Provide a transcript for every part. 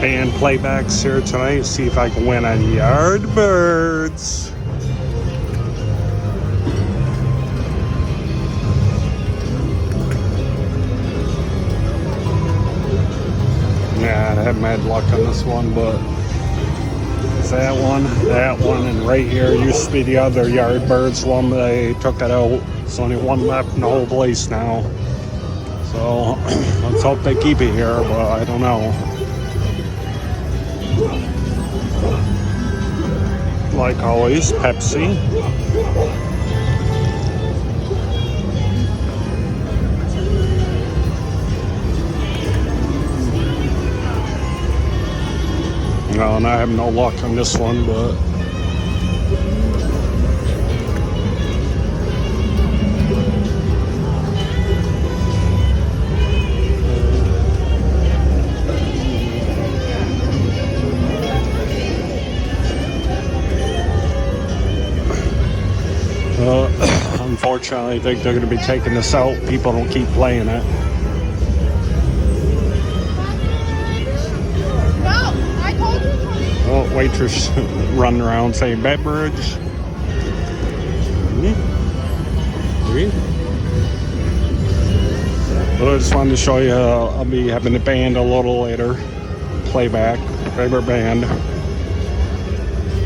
band playbacks here tonight. See if I can win on Yardbirds. Yeah, I haven't had luck on this one, but it's that one, and right here used to be the other Yardbirds one. They took it out. There's only one left in the whole place now. So let's hope they keep it here, but I don't know. Like always, Pepsi. No, and I have no luck on this one, but unfortunately, I think they're going to be taking this out. People don't keep playing it. Oh, waitress running around saying beverage. Well, I just wanted to show you, I'll be having the band a little later. Playback, favorite band.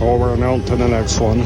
Over and out to the next one.